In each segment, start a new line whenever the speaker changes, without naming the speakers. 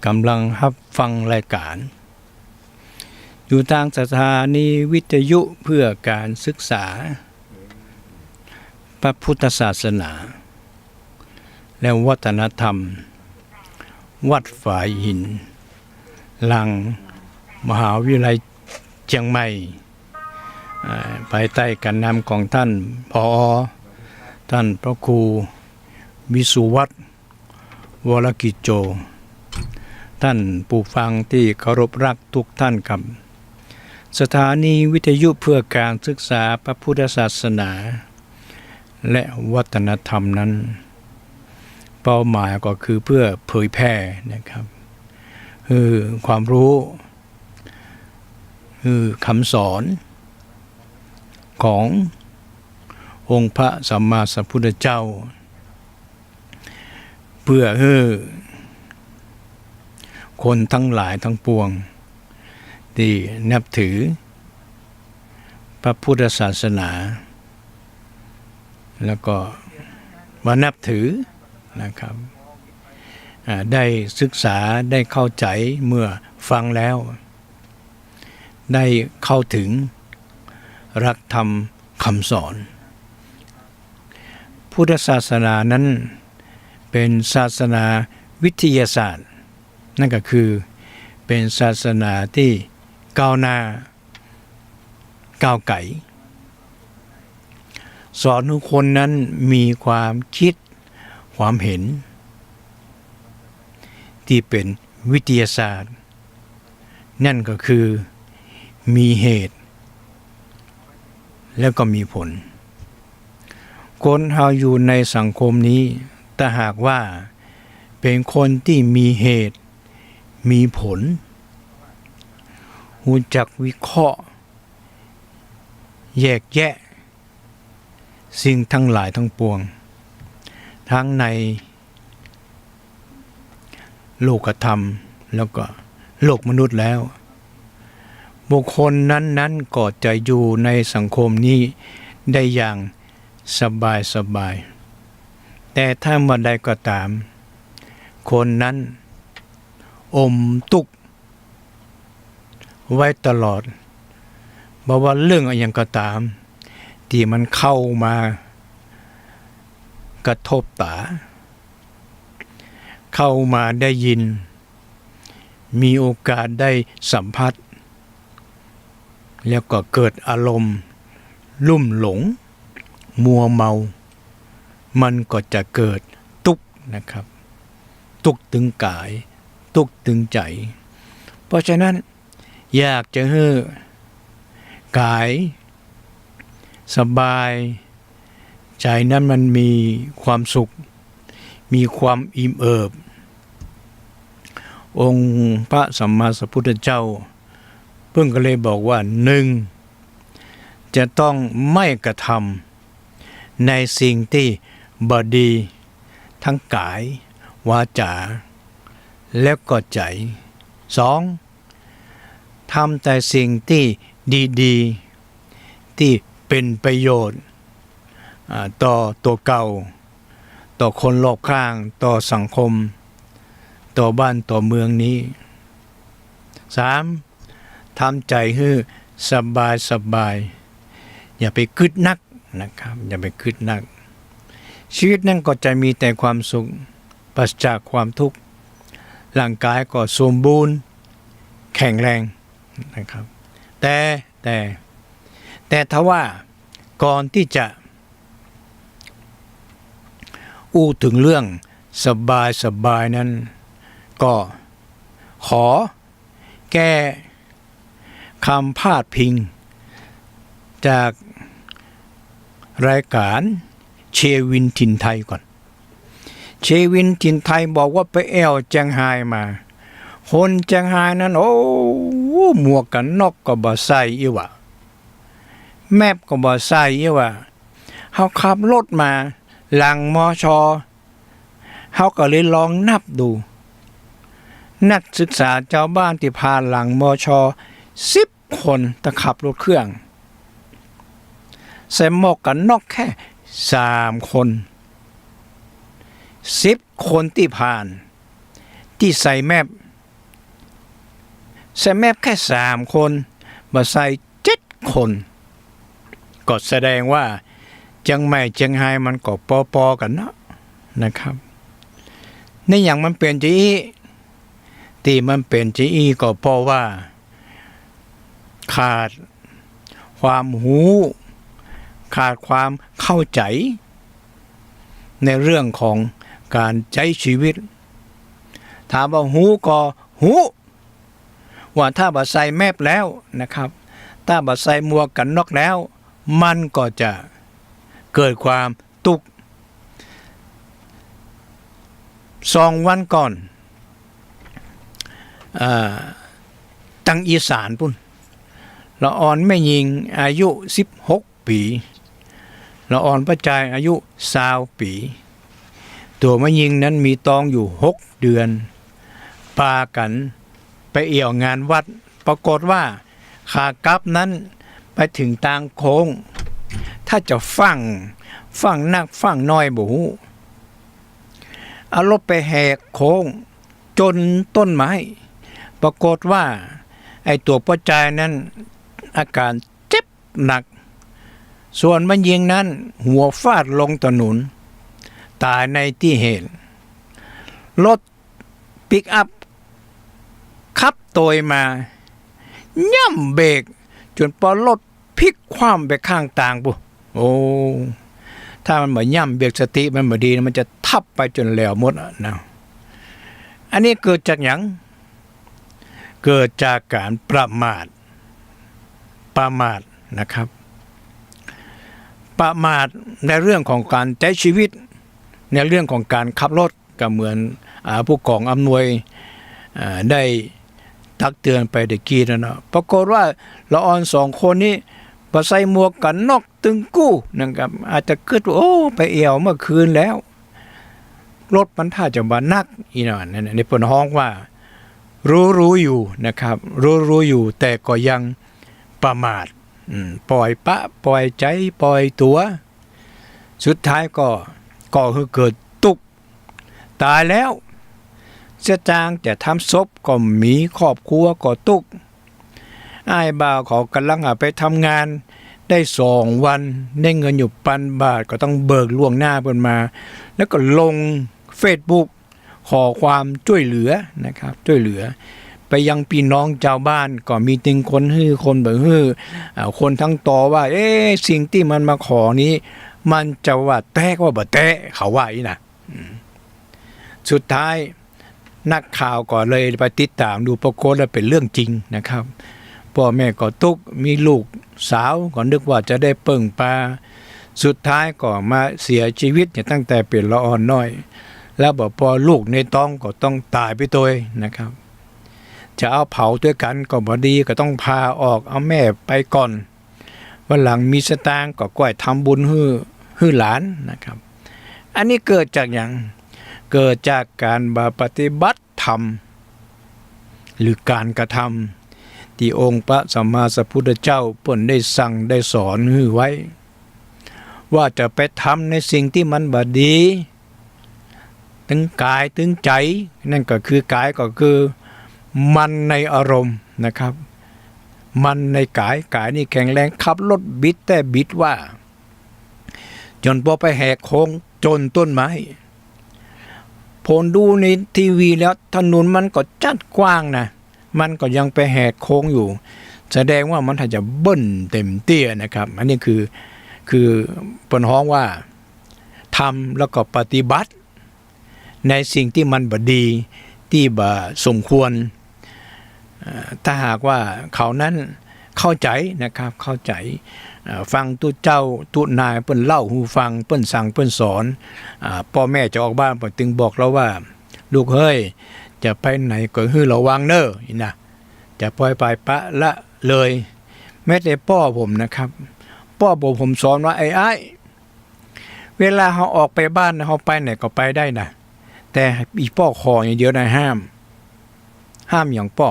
กำลังรับฟังรายการอยู่ทางสถานีวิทยุเพื่อการศึกษาพระพุทธศาสนาและวัฒนธรรมวัดฝายหินหลังมหาวิทยาลัยเชียงใหม่ภายใต้การนำของท่านผอ.ท่านพระครูวิสุวัฒน์วรกิจโจท่านผู้ฟังที่เคารพรักทุกท่านครับสถานีวิทยุเพื่อการศึกษาพระพุทธศาสนาและวัฒนธรรมนั้นเป้าหมายก็คือเพื่อเผยแพร่นะครับคือความรู้คือคำสอนขององค์พระสัมมาสัมพุทธเจ้าเพื่อให้คนทั้งหลายทั้งปวงที่นับถือพระพุทธศาสนาแล้วก็มานับถือนะครับได้ศึกษาได้เข้าใจเมื่อฟังแล้วได้เข้าถึงรักธรรมคำสอนพุทธศาสนานั้นเป็นศาสนาวิทยาศาสตร์นั่นก็คือเป็นศาสนาที่ก้าวหน้าก้าวไกลสอนทุกคนนั้นมีความคิดความเห็นที่เป็นวิทยาศาสตร์นั่นก็คือมีเหตุแล้วก็มีผลคนเราอยู่ในสังคมนี้ถ้าหากว่าเป็นคนที่มีเหตุมีผลรู้จักวิเคราะห์แยกแยะสิ่งทั้งหลายทั้งปวงทั้งในโลกธรรมแล้วก็โลกมนุษย์แล้วบุคคลนั้นก็จะอยู่ในสังคมนี้ได้อย่างสบายแต่ถ้าเมื่อใดก็ตามคนนั้นอมตุกไว้ตลอดบอกว่าเรื่องอะไรอย่างก็ตามที่มันเข้ามากระทบตาเข้ามาได้ยินมีโอกาสได้สัมผัสแล้วก็เกิดอารมณ์ลุ่มหลงมัวเมามันก็จะเกิดทุกข์นะครับทุกข์ถึงกายทุกข์ถึงใจเพราะฉะนั้นอยากจะให้กายสบายใจนั้นมันมีความสุขมีความอิ่มเอิบองค์พระสัมมาสัมพุทธเจ้าเพิ่งก็เลยบอกว่าหนึ่งจะต้องไม่กระทำในสิ่งที่บดีทั้งกายวาจาและก็ใจสองทำแต่สิ่งที่ดีๆที่เป็นประโยชน์ต่อตัวเก่าต่อคนรอบข้างต่อสังคมต่อบ้านต่อเมืองนี้สามทำใจให้สบายอย่าไปคิดนักนะครับอย่าไปคิดนักชีวิตนั้นก็จะมีแต่ความสุขปราศจากความทุกข์ร่างกายก็สมบูรณ์แข็งแรงนะครับแต่ถ้าว่าก่อนที่จะอู้ถึงเรื่องสบายนั้นก็ขอแก้คำพาดพิงจากรายการเชวินถิ่นไทยก่อนเชวินถิ่นไทยบอกว่าไปแอวเจียงไฮ้มาคนเจียงไฮ้นั้นโอ้หมวกกันน็อกก็บ่ใส่อีวะแมพก็บ่ใส่อีวะเขาขับรถมาหลังมอชอเขาก็เลยลองนับดูนักศึกษาเจ้าบ้านที่ผ่านหลังมอชอ10 คนแต่ขับรถเครื่องใส่หมวกกันน็อกแค่3 คน10 คนที่ผ่านที่ใส่แมพ ใส่แมพแค่3 คนมาใส่7 คนก็แสดงว่าเชียงใหม่เชียงไฮ้มันก็ปอๆกันเนาะนะครับในอย่างมันเป็นจีที่มันเป็นจีก็เพราะว่าขาดความรู้ขาดความเข้าใจในเรื่องของการใช้ชีวิตถามว่าหูก็หูว่าถ้าบ่ใส่แมพแล้วนะครับถ้าบ่ใส่หมวกกันน็อกแล้วมันก็จะเกิดความตุก2 วันก่อนตังอีสานพุ่นละอ่อนแม่หญิงอายุ16 ปีละอ่อนประจายอายุ20 ปีตัวแม่หญิงนั้นมีตองอยู่6 เดือนพากันไปเอี่ยวงานวัดปรากฏว่าขากลับนั้นไปถึงทางโค้งถ้าจะฟังนักฟังน้อยบ่ฮู้เอารถไปแหกโค้งจนต้นไม้ปรากฏว่าไอ้ตัวประจายนั้นอาการเจ็บหนักส่วนมันยิงนั้นหัวฟาดลงถนนตายในที่เหตุรถปิกอัพขับโตยมาย่ำเบรกจนพอรถพลิกคว่ำไปข้างต่างปุ๊โอ้ถ้ามันเหมือนย่ำเบรกสติมันบ่ดีมันจะทับไปจนแล้วหมดนะอันนี้เกิดจากหยังเกิดจากการประมาทนะครับประมาทในเรื่องของการใช้ชีวิตในเรื่องของการขับรถก็เหมือนผู้กองอำนวยได้ตักเตือนไปตะกี้นะเนาะปรากฏว่าละอ่อน2 คนนี้บ่ใส่หมวกกันน็อกตึงกู้นะครับอาจจะคิดว่าโอ้ไปเอี่ยวเมื่อคืนแล้วรถมันถ้าจะบ่นักอีนั่นในเพิ่นฮ้องว่ารู้อยู่นะครับรู้อยู่แต่ก็ยังประมาทปล่อยปะปล่อยใจปล่อยตัวสุดท้ายก็คือเกิดตุกตายแล้วเสียจางแต่ทำศพก็มีครอบครัวก็ตุกอ้ายบ่าวเขากำลังไปทำงานได้2 วันได้เงินอยู่1,000 บาทก็ต้องเบิกล่วงหน้าเพิ่นมาแล้วก็ลง Facebook ขอความช่วยเหลือนะครับช่วยเหลือไปยังพี่น้องชาวบ้านก็มีตึงคนฮื้อคนบ่ฮื้อคนทั้งต่อว่าสิ่งที่มันมาขอนี้มันจะว่าแตกว่าบ่แตะเขาว่าอีน่ะสุดท้ายนักข่าวก็เลยไปติดตามดูปรากฏว่าเป็นเรื่องจริงนะครับพ่อแม่ก็ตุกมีลูกสาวก็นึกว่าจะได้เปิ่งปลาสุดท้ายก็มาเสียชีวิตตั้งแต่เป็นละอ่อนน้อยแล้วบอกพอลูกในท้องก็ต้องตายไปตัวนะครับจะเอาเผาด้วยกันก็บ่ดีก็ต้องพาออกเอาแม่ไปก่อนวันหลังมีสตางค์ก็ก้อยทำบุญฮื้อหลานนะครับอันนี้เกิดจากอย่างเกิดจากการปฏิบัติธรรมหรือการกระทำที่องค์พระสัมมาสัมพุทธเจ้าเพิ่นได้สั่งได้สอนฮื้อไว้ว่าจะไปทำในสิ่งที่มันบ่ดีถึงกายถึงใจนั่นก็คือกายก็คือมันในอารมณ์นะครับมันในกายนี่แข็งแรงขับรถบิดแต่บิดว่าจนพอไปแหกโค้งจนต้นไม้ผลดูในทีวีแล้วถนนมันก็จัดกว้างนะมันก็ยังไปแหกโค้งอยู่แสดงว่ามันถ้าจะเบิ้ลเต็มเตี้ยนะครับอันนี้คือเปิ้นฮ้องว่าทำแล้วก็ปฏิบัติในสิ่งที่มันบ่ดีที่บ่สมควรถ้าหากว่าเขานั้นเข้าใจนะครับเข้าใจฟังตุเจ้าตุนายเปิ้นเล่าหูฟังเปิ้นสั่งเปิ้นสอนพ่อแม่จะออกบ้านเปิ้นจึงบอกเราว่าลูกเฮ้ยจะไปไหนก็ฮื้อระวังเด้อนะจะปล่อยไปปะละเลยแม้แต่พ่อผมนะครับพ่อผมสอนว่าไอ้เวลาเฮาออกไปบ้านเฮาไปไหนก็ไปได้นะแต่อีพ่อขออย่างเดียวนะห้ามอย่างพ่อ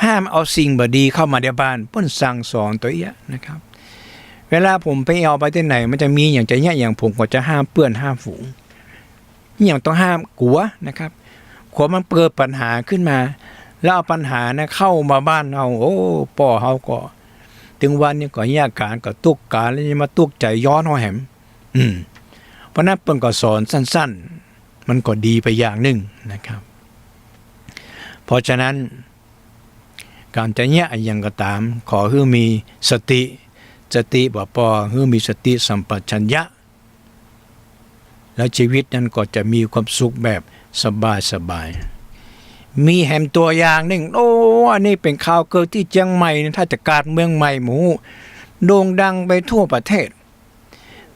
ห้ามเอาสิ่งบ่ดีเข้ามาในบ้านเพิ่นสั่งสอนตัวเอี้ยนะครับเวลาผมไปเอาไปที่ไหนมันจะมีอย่างจะเงี้ยอย่างผมก็จะห้ามเปื้อนห้ามฝูงอย่างต้องห้ามกลัวนะครับกลัวมันเกิดปัญหาขึ้นมา แล้วเอาปัญหานะเข้ามาบ้านเอาโอ้ป่อเฮาก็ถึงวันนี้ก็แยกการก็ตุกการแล้วมาตุกใจย้อนเฮาแหมเพราะนั้นเปิ้นก็สอนสั้นๆมันก็ดีไปอย่างหนึ่งนะครับเพราะฉะนั้นการจะแยกอย่างก็ตามขอให้มีสติบ่พอให้มีสติสัมปชัญญะแล้วชีวิตนั้นก็จะมีความสุขแบบสบายมีแหมตัวอย่างหนึ่งโอ้อันนี้เป็นข่าวเกิดที่เชียงใหม่ถ้าจะการเมืองใหม่หมูโด่งดังไปทั่วประเทศ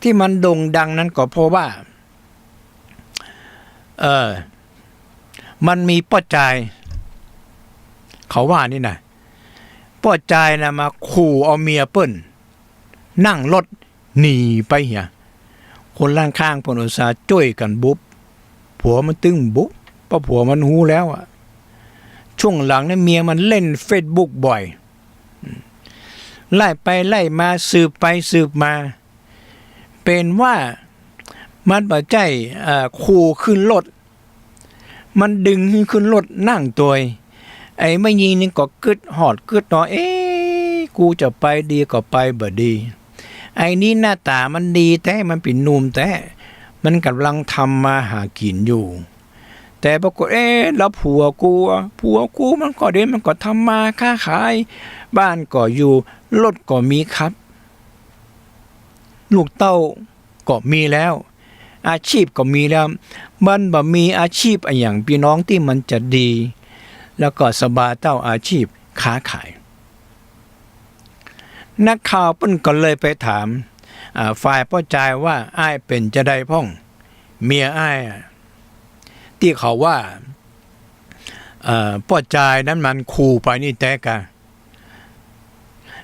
ที่มันโด่งดังนั้นก็เพราะว่ามันมีป้อจายเขาว่านี่นะป้อจายนะมาขู่เอาเมียเปิ้นนั่งรถหนีไปเหียคนล่างข้างพนอุตสาห์จ้วยกันบุ๊บผัวมันตึงบุ๊บเพราะผัวมันหูแล้วอะช่วงหลังเนี่ยเมียมันเล่นเฟซบุ๊กบ่อยไล่ไปไล่มาสืบไปสืบมาเป็นว่ามันบ่ใจขู่ขึ้นรถมันดึงขึ้นรถนั่งตัวไอ้ไม่ยิงนี่ก็กึดหอดกึดเนาะกูจะไปดีก็ไปบ่ดีไอ้นี่หน้าตามันดีแต่มันเป็นหนุ่มแต่มันกำลังทำมาหากินอยู่แต่ปรากฏแล้วผัวกูมันก็เด่นมันก็ทำมาค้าขายบ้านก็อยู่รถก็มีครับลูกเต้าก็มีแล้วอาชีพก็มีแล้วมันบ่มีอาชีพอย่างพี่น้องที่มันจะดีแล้วก็สบายเต้าอาชีพค้าขายนักข่าวเปิ้นก็เลยไปถามฝ่ายพ่อจายว่าอ้ายเป็นจะได้พ่องเมียอ้ายที่เขาว่าพ่อจายนั้นมันขู่ไปนี่แต่กะ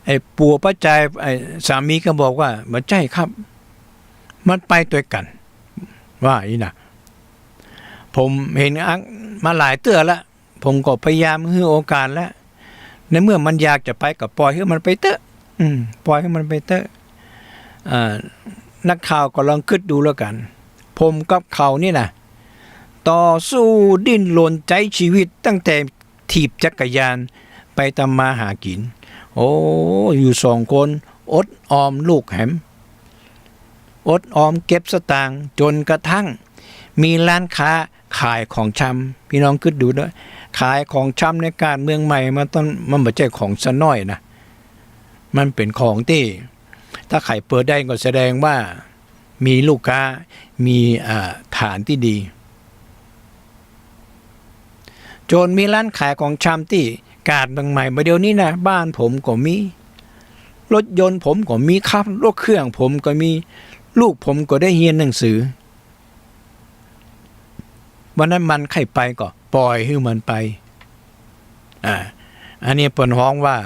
ไอ้ปัวพ่อจายไอ้สามีก็บอกว่าบ่ใช่ครับมันไปด้วยกันว่าอีน่ะผมเห็นมาหลายเตื้อแล้วผมก็พยายามให้โอกาสแล้วในเมื่อมันอยากจะไปก็ปล่อยให้มันไปเถอะปล่อยให้มันไปเถอะนักข่าวก็ลองคิดดูแล้วกันผมกับเขานี่นะต่อสู้ดิ้นรนใจชีวิตตั้งแต่ถีบจักรยานไปทำมาหากินโอ้อยู่2 คนอดออมลูกแหมอดออมเก็บสตางค์จนกระทั่งมีร้านค้าขายของชำพี่น้องคิดดูด้วยขายของชำในการเมืองใหม่มันไม่ใช่ของซะน้อยนะมันเป็นของที่ถ้าขายเปิดได้ก็แสดงว่ามีลูกค้ามีฐานที่ดีจนมีร้านขายของชำที่การเมืองใหม่เดี๋ยวนี้นะบ้านผมก็มีรถยนต์ผมก็มีครับรถเครื่องผมก็มีลูกผมก็ได้เรียนหนังสือวันนั้นมันใครไปก็ปล่อยให้มันไปอันนี้เปิ้นฮ้องว่า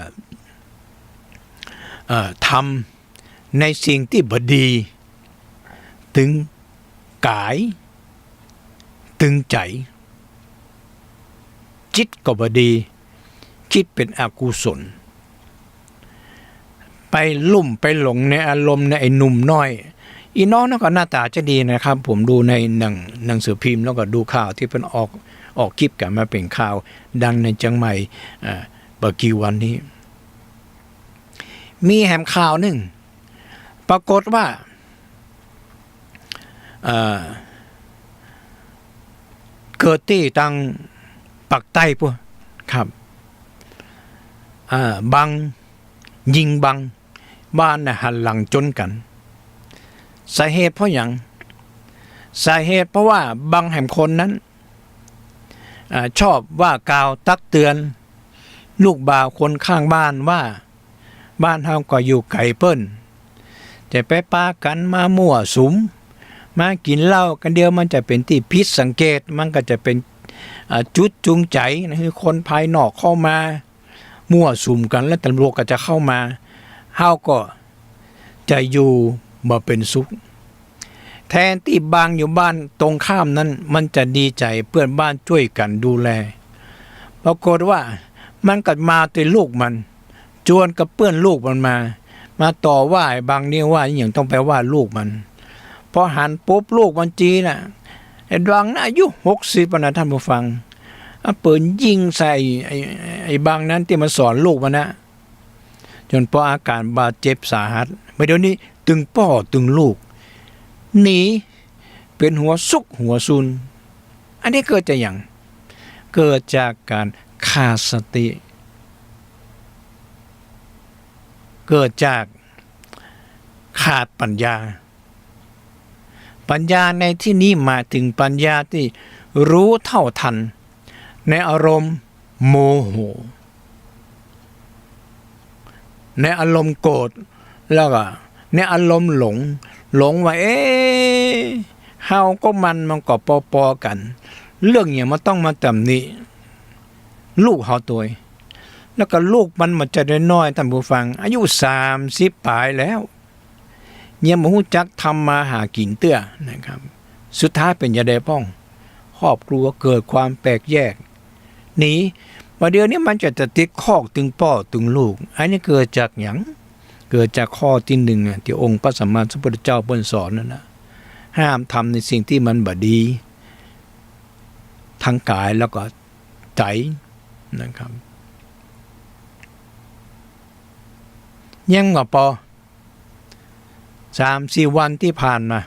ทำในสิ่งที่บดีถึงกายถึงใจจิตก็บดีคิดเป็นอกุศลไปลุ่มไปหลงในอารมณ์ในไอ้หนุ่มน้อยอีน้องนั่นก็หน้าตาจะดีนะครับผมดูในหนังสือพิมพ์แล้วก็ดูข่าวที่เป็นออกคลิปกันมาเป็นข่าวดังในเชียงใหม่เมื่อกี่วันนี้มีแหมข่าวหนึ่งปรากฏว่าเกิดที่ทางปักใต้พวกครับบังยิงบังบ้านหันหลังจนกันสาเหตุเพราะอย่างสาเหตุเพราะว่าบังแหมคนนั้นชอบว่ากล่าวตักเตือนลูกบ่าวคนข้างบ้านว่าบ้านเฮาก็อยู่ไกลเปิ้นแต่ไปปากันมามั่วสุมมากินเหล้ากันเดียวมันจะเป็นที่ผิดสังเกตมันก็จะเป็นจุดจูงใจนะคือคนภายนอกเข้ามามั่วสุมกันแล้วตำรวจก็จะเข้ามาเฮาก็จะอยู่บ่เป็นสุขแทนที่บางอยู่บ้านตรงข้ามนั้นมันจะดีใจเพื่อนบ้านช่วยกันดูแลปรากฏว่ามันก็มาตัวลูกมันจวนกับเพื่อนลูกมันมาต่อว่าบางนี่ว่าอย่างต้องไปว่าลูกมันพอหันปุ๊บลูกมันจีน่ะไอ้ดวงน่ะอายุ60นะท่านผู้ฟัง เอาปืนยิงใส่ไอ้บางนั้นที่มาสอนลูกมันนะจนพออาการบาดเจ็บสาหัสไม่เดี๋ยวนี้ตึงพ่อตึงลูกหนีเป็นหัวซุกหัวซุนอันนี้เกิดจากอย่างเกิดจากการขาดสติเกิดจากขาดปัญญาปัญญาในที่นี้หมายถึงปัญญาที่รู้เท่าทันในอารมณ์โมโหในอารมณ์โกรธแล้วก็ในอารมณ์หลงว่าเฮาก็มันก็ปอกันเรื่องอย่างมันต้องมาตำหนิลูกเฮาตัวแล้วก็ลูกมันจะได้น้อยท่านผู้ฟังอายุ30ปลายแล้วยังบ่ฮู้จักทำมาหากินเตื้อนะครับสุดท้ายเป็นยาได้ป้องครอบครัวเกิดความแตกแยกหนีว่าเดี๋ยวนี้มันจะติดคอกตึงพ่อตึงลูกอันนี้เกิดจากหยังเกิดจากข้อที่หนึ่งที่องค์พระสัมมาสัมพุทธเจ้าเพิ่นสอนนั่นนะห้ามทำในสิ่งที่มันบ่ดีทั้งกายแล้วก็ใจนะครับยังว่าพอ3-4 วันที่ผ่านมา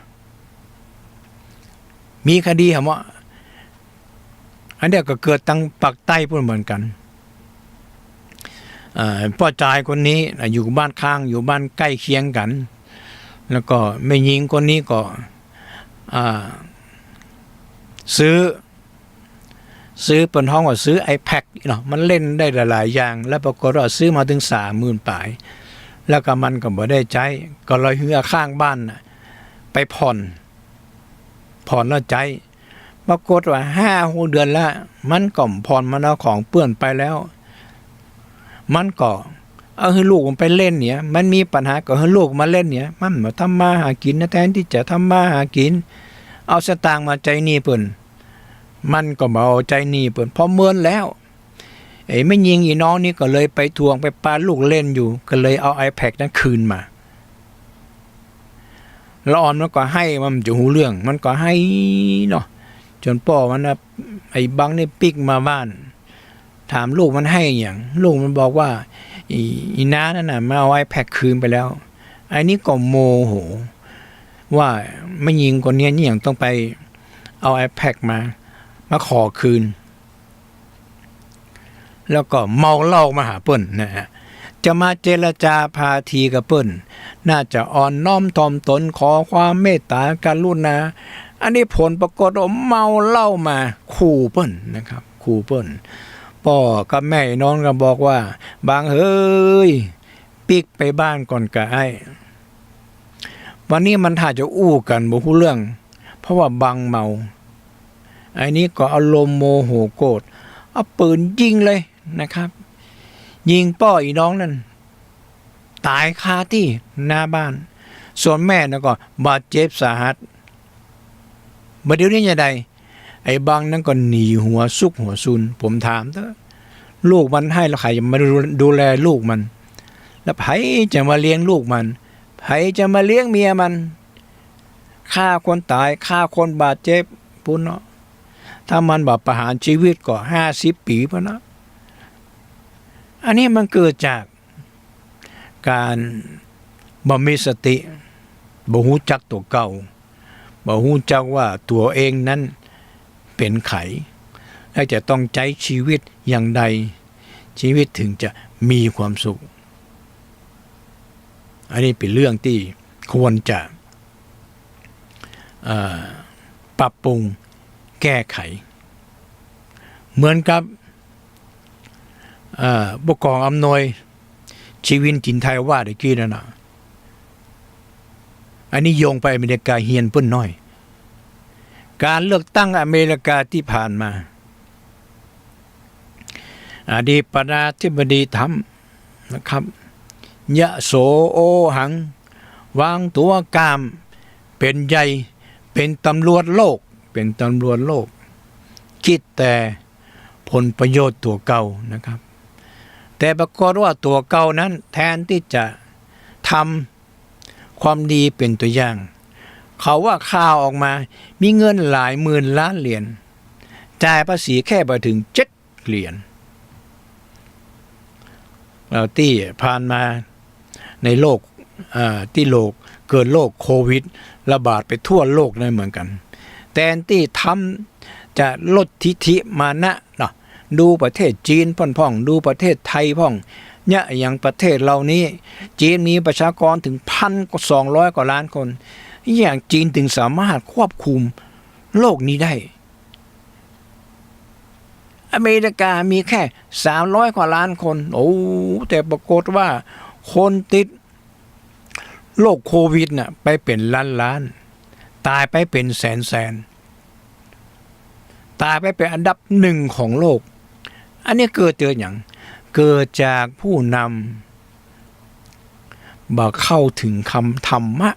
มีคดีเหรอวะอันเดียวก็เกิดตั้งปักใต้พูดเหมือนกันพ่อชายคนนี้อยู่บ้านข้างอยู่บ้านใกล้เคียงกันแล้วก็แม่หญิงคนนี้ก็ซื้อเป็นห้องว่าซื้อ iPad เนาะมันเล่นได้หลายๆอย่างแล้วปรากฏว่าซื้อมาถึง 30,000 ปลายแล้วก็มันก็บ่ได้ใช้ก็เลยเฮือข้างบ้านไปผ่อนแล้วใจปรากฏว่า5-6 เดือนแล้วมันก็ผ่อนมันเอาของเปื้อนไปแล้วมันก็เอาให้ลูกมันไปเล่นเนี่ยมันมีปัญหาก็ให้ลูกมาเล่นเนี่ยมันมาทำมาหากินนะแทนที่จะทำมาหากินเอาสตางค์มาใจหนี้เพิ่นมันก็มาเอาใจหนี้เพิ่นพอเมินแล้วไม่ยิงอีน้องนี่ก็เลยไปทวงไปปาลูกเล่นอยู่ก็เลยเอา iPad นั้นคืนมาแล้วอ่อนมันก็ให้มันจะหูเรื่องมันก็ให้เนาะจนพ่อมันนะไอ้บังนี่ปิกมาบ้านถามลูกมันให้อย่างลูกมันบอกว่าอีน้านั่นน่ะมาเอา iPad คืนไปแล้วไอ้นี่ก็โมโหว่าไม่ยิงคนนี้นี่อย่างต้องไปเอา iPad มาขอคืนแล้วก็เมาเหล้ามาหาเปิ้นนะฮะจะมาเจรจาพาทีกับเปิ้นน่าจะอ่อนน้อมถ่อมตนขอความเมตตากรุณาอันนี้ผลปรากฏว่าเมาเหล้ามาขู่เปิ้นนะครับขู่เปิ้นพ่อกับแม่น้องก็บอกว่าบางเฮ้ยปิกไปบ้านก่อนกะไอ้วันนี้มันถ้าจะอู้กันบ่ฮู้เรื่องเพราะว่าบางเมาไอ้นี้ก็อารมณ์โมโหโกรธเอาปืนยิงเลยนะครับยิงป้ออีน้องนั่นตายคาที่หน้าบ้านส่วนแม่น่ะก็บาดเจ็บสาหัสบัดเดี๋ยวนี้จะได้ไอ้บางนั่นก็หนีหัวซุกหัวซุนผมถามเถอะลูกมันให้แล้วใครจะมาดูแลลูกมันแล้วไผจะมาเลี้ยงลูกมันไผจะมาเลี้ยงเมียมันฆ่าคนตายฆ่าคนบาดเจ็บปุ่นเนาะถ้ามันแบบประหารชีวิตก็50 ปีพุ่นเนาะอันนี้มันเกิดจากการบ่มีสติบ่ฮู้จักตัวเก่าบ่ฮู้จักว่าตัวเองนั้นเป็นไขและจะต้องใช้ชีวิตอย่างใดชีวิตถึงจะมีความสุขอันนี้เป็นเรื่องที่ควรจะปรับปรุงแก้ไขเหมือนกับบกองอำนวยชีวิตจินไทยว่าได้กี้นั่นน่ะอันนี้โยงไปอเมริกาเฮียนเพิ่นน้อยการเลือกตั้งอเมริกาที่ผ่านมาอดีตประธานาธิบดีทำนะครับยะโสโอหังวางตัวกามเป็นใหญ่เป็นตำรวจโลกคิดแต่ผลประโยชน์ตัวเก่านะครับแต่ปรากฏว่าตัวเก่านั้นแทนที่จะทำความดีเป็นตัวอย่างเขาว่าข่าวออกมามีเงินหลายหมื่นล้านเหรียญ จ่ายภาษีแค่ไปถึง7 เหรียญเราที่ผ่านมาในโลกที่โลกเกิดโรคโควิดระบาดไปทั่วโลกนั่นเหมือนกันแต่ที่ทำจะลดทิฐิมานะเนาะดูประเทศจีนพ่องดูประเทศไทยพ่องเนี่ยอย่างประเทศเรานี้จีนมีประชากรถึง1,200 กว่าล้านคนอย่างจีนถึงสามารถควบคุมโลกนี้ได้อเมริกามีแค่300 กว่าล้านคนโอ้แต่ปรากฏว่าคนติดโรคโควิดน่ะไปเป็นล้านตายไปเป็นแสนตายไปเป็นอันดับ1ของโลกอันนี้เกิดอย่างเกิดจากผู้นำบ่เข้าถึงคำธรรมะ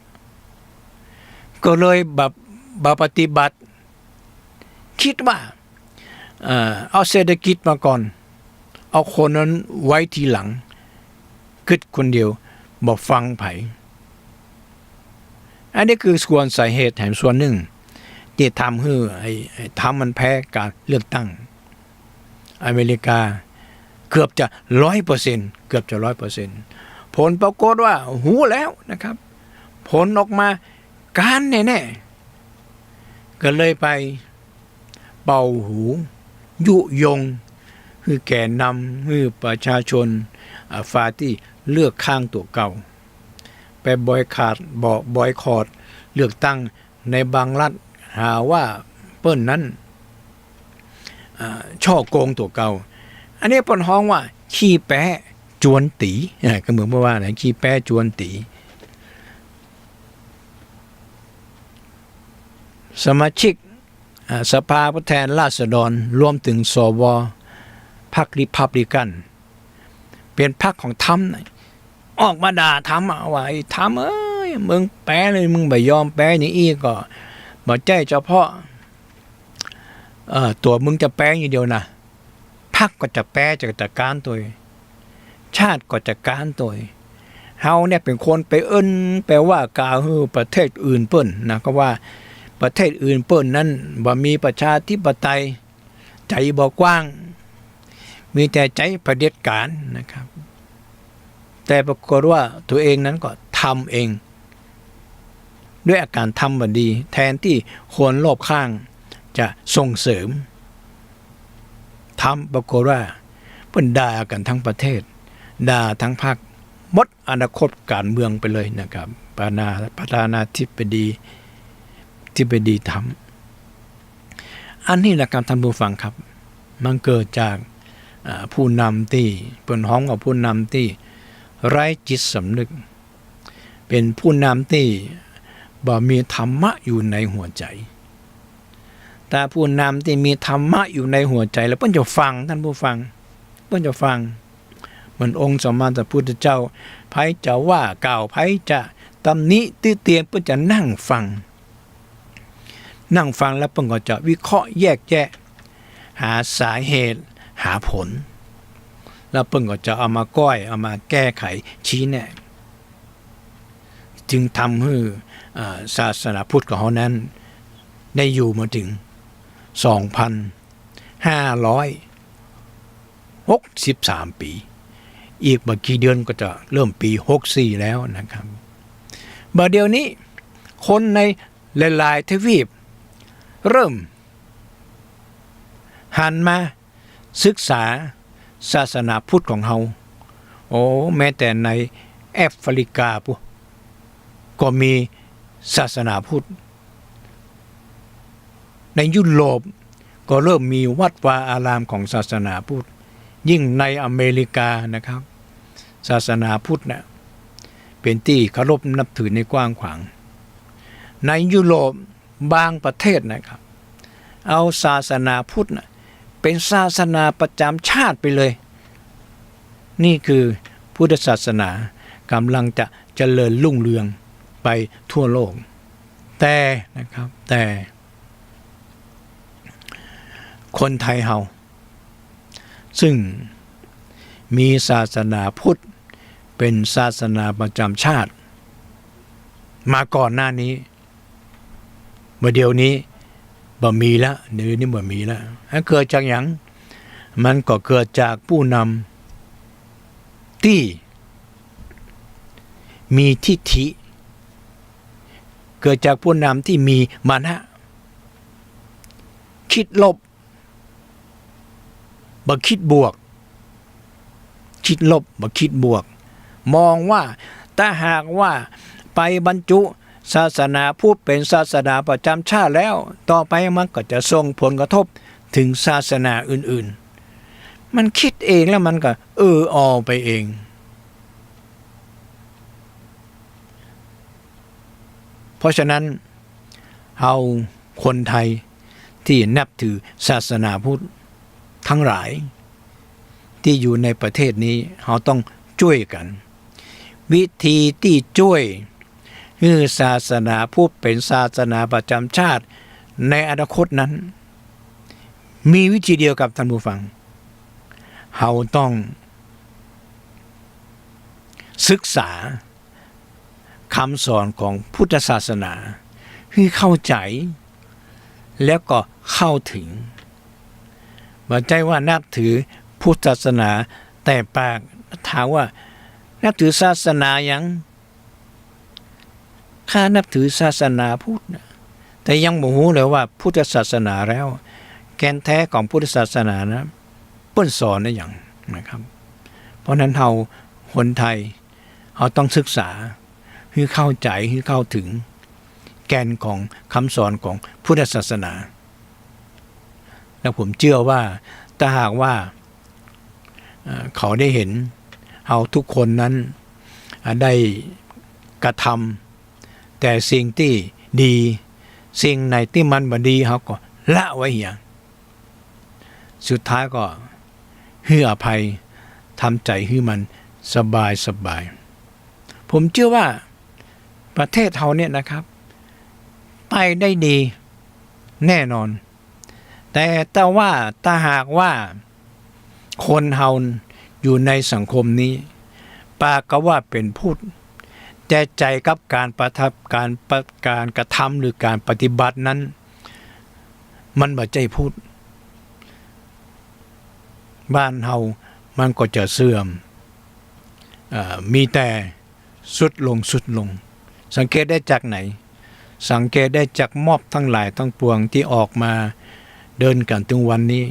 ก็เลยแบบปฏิบัติคิดว่าเอาเศรษฐกิจมาก่อนเอาคนนั้นไว้ทีหลังคิดคนเดียวบ่ฟังไผอันนี้คือส่วนสาเหตุแห่งส่วนหนึ่งที่ทำให้ทำมันแพ้การเลือกตั้งอเมริกาเกือบจะ 100% เกือบจะ 100% ผลปรากฏว่าหูแล้วนะครับผลออกมาการแน่ๆก็เลยไปเป่าหูยุยงคือแก่นำคือประชาชนฝ่ายที่เลือกข้างตัวเก่าไปบอยคอตเลือกตั้งในบางรัฐหาว่าเปิ้นนั้นช่อโกงตัวเก่าอันนี้เปิ้นฮ้องว่าขี้แป้จวนตีก็เหมือนว่าไหนขี้แป้จวนตีสมาชิกสภาผู้แทนราษฎรรวมถึงสวพรรคริพับลิกันเป็นพรรคของทรัมป์ออกมาด่าทรัมป์ว่าไอ้ทรัมป์เอ้ยมึงแป้เลยมึงไม่ยอมแป้นี่อีกก็บ่ใจเฉพาะตัวมึงจะแป้อย่างเดียวนะพรรคก็จะแป้จะจัดการตัวชาติก็จัดการตัวเฮาเนี่ยเป็นคนไปแปลว่ากล่าวให้ประเทศอื่นเปิ้นนะก็ว่าประเทศอื่นเปิ้นนั้นบ่มีประชาธิปไตยใจบ่กว้างมีแต่ใจเผด็จการนะครับแต่ปรากฏว่าตัวเองนั้นก็ทำเองด้วยอาการทำบ่ดีแทนที่คนรอบข้างจะส่งเสริมทำปรากฏว่าเพิ่นด่ากันทั้งประเทศด่าทั้งพรรคหมดอนาคตการเมืองไปเลยนะครับประธานาธิบดีทำอันนี้แหละการทำผู้ฟังครับมันเกิดจากผู้นำที่เปิ้นฮ้องกับผู้นำที่ไร้จิตสำนึกเป็นผู้นำที่บ่มีธรรมะอยู่ในหัวใจแต่ผู้นำที่มีธรรมะอยู่ในหัวใจแล้วเพิ่นจะฟังท่านผู้ฟังเพิ่นจะฟังเหมือนองค์สมมาสัมพุทธเจ้าไผจะว่ากล่าวไผจะตำหนิติเตียนเพิ่นจะนั่งฟังแล้วเพิ่นก็จะวิเคราะห์แยกแยะหาสาเหตุหาผลแล้วเพิ่นก็จะเอามาเอามาแก้ไขชี้แนะจึงทำให้ศาสนาพุทธของเขานั้นได้อยู่มาถึง 2,563 ปีอีกบ่กี่เดือนก็จะเริ่มปี64แล้วนะครับบัดเดี๋ยวนี้คนในหลายๆทวีปเริ่มหันมาศึกษาศาสนาพุทธของเฮาแม้แต่ในแอฟริกาก็มีศาสนาพุทธในยุโรปก็เริ่มมีวัดวาอารามของศาสนาพุทธยิ่งในอเมริกานะครับศาสนาพุทธนะเป็นที่เคารพนับถือในกว้างขวางในยุโรปบางประเทศนะครับเอาศาสนาพุทธนะเป็นศาสนาประจำชาติไปเลยนี่คือพุทธศาสนากำลังจะเจริญรุ่งเรืองไปทั่วโลกแต่นะครับแต่คนไทยเฮาซึ่งมีศาสนาพุทธเป็นศาสนาประจำชาติมาก่อนหน้านี้เมื่อเดียวนี้ บ่มีละเดี๋ยวนี้บ่มีละเกิดจากหยังมันก็เกิดจากผู้นำที่มีทิฐิเกิดจากผู้นำที่มีมานะคิดลบบ่คิดบวกคิดลบบ่คิดบวกมองว่าถ้าหากว่าไปบรรจุศาสนาพูดเป็นศาสนาประจำชาติแล้วต่อไปมันก็จะส่งผลกระทบถึงศาสนาอื่นๆมันคิดเองแล้วมันก็ออไปเองเพราะฉะนั้นเราคนไทยที่นับถือศาสนาพุทธทั้งหลายที่อยู่ในประเทศนี้เราต้องช่วยกันวิธีที่ช่วยให้ศาสนาพุทธเป็นศาสนาประจำชาติในอนาคตนั้นมีวิธีเดียวกับท่านผู้ฟังเราต้องศึกษาคำสอนของพุทธศาสนาให้เข้าใจแล้วก็เข้าถึงไม่ใช่ว่านับถือพุทธศาสนาแต่ปากถามว่านับถือศาสนายังข้านับถือศาสนาพุทธแต่ยังบ่รู้เลยว่าพุทธศาสนาแล้วแกนแท้ของพุทธศาสนานะเปิ้นสอนได้อย่างนะครับเพราะนั้นเราคนไทยเราต้องศึกษาให้เข้าใจให้เข้าถึงแกนของคำสอนของพุทธศาสนาแล้วผมเชื่อว่าถ้าหากว่าเขาได้เห็นเราทุกคนนั้นได้กระทำแต่สิ่งที่ดีสิ่งไหนที่มันบ่ดีเขาก็ละไว้เหียสุดท้ายก็ให้อภัยทำใจให้มันสบายผมเชื่อว่าประเทศเราเนี่ยนะครับไปได้ดีแน่นอนแต่ว่าถ้าหากว่าคนเฮาอยู่ในสังคมนี้ปากก็ว่าเป็นพุทธแต่ใจกับการการกระทำหรือการปฏิบัตินั้นมันบ่ใจพุทธบ้านเฮามันก็จะเสื่อมมีแต่สุดลงสังเกตได้จากไหนสังเกตได้จากม็อบทั้งหลายทั้งปวงที่ออกมาเดินกันถึงวันนี้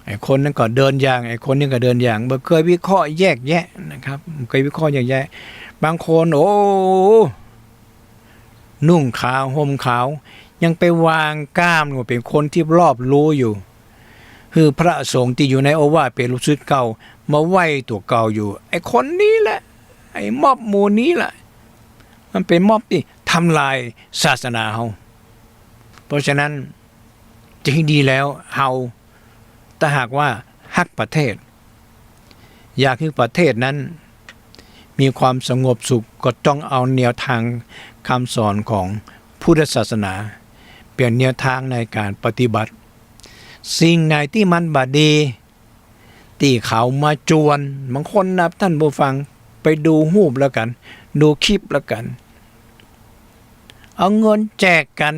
ไอ้คนนั้นก็เดินอย่างไอ้คนนี้ก็เดินอย่างบ่เคยวิเคราะห์แยกแยะนะครับเคยวิเคราะห์แยกแยะบางคนนุ่งขาวห่มขาวยังไปวางกล้ามว่าเป็นคนที่รอบรู้อยู่คือพระสงฆ์ที่อยู่ในโอวาทเป็นลูกศิษย์เก่ามาไหว้ตัวเก่าอยู่ไอ้คนนี้แหละไอ้ม็อบหมู่นี้แหละมันเป็นม็อบที่ทำลายศาสนาเฮาเพราะฉะนั้นจริงดีแล้วเฮาถ้าหากว่าฮักประเทศอยากให้ประเทศนั้นมีความสงบสุขก็ต้องเอาแนวทางคำสอนของพุทธศาสนาเปลี่ยนแนวทางในการปฏิบัติสิ่งไหนที่มันบดีที่เขามาจวนบางคนนะท่านผู้ฟังไปดูรูปแล้วกันดูคลิปแล้วกันเอาเงินแจกกัน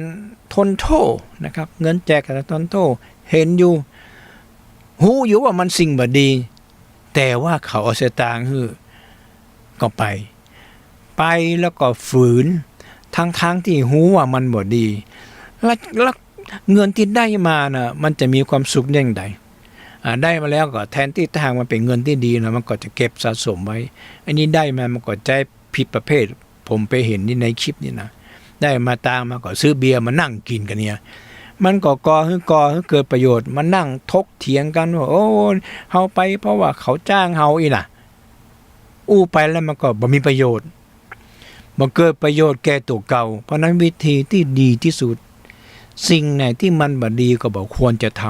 ทนโทษนะครับเงินแจกกันทนโทษเห็นอยู่หูอยู่ว่ามันสิ่งบดีแต่ว่าเขาเอาสตางค์ก็ไปแล้วก็ฝืนทั้งที่หูว่ามันบ่ดีแล้วเงินที่ได้มาน่ะมันจะมีความสุขอย่างใดได้มาแล้วก็แทนที่ทางมันเป็นเงินที่ดีนะมันก็จะเก็บสะสมไว้อันนี้ได้มามันก็ใจผิดประเภทผมไปเห็นนี่ในคลิปนี่นะได้มาตามมาก็ซื้อเบียร์มานั่งกินกันเนี่ยมันก็ก่อให้เกิดประโยชน์มานั่งทกเถียงกันว่าโอ้เฮาไปเพราะว่าเขาจ้างเฮาอีน่ะไปแล้วมันก็บ่มีประโยชน์บ่เกิดประโยชน์แก่ตัวเก่าเพราะนั้นวิธีที่ดีที่สุดสิ่งไหนที่มันบ่ดีก็บ่ควรจะท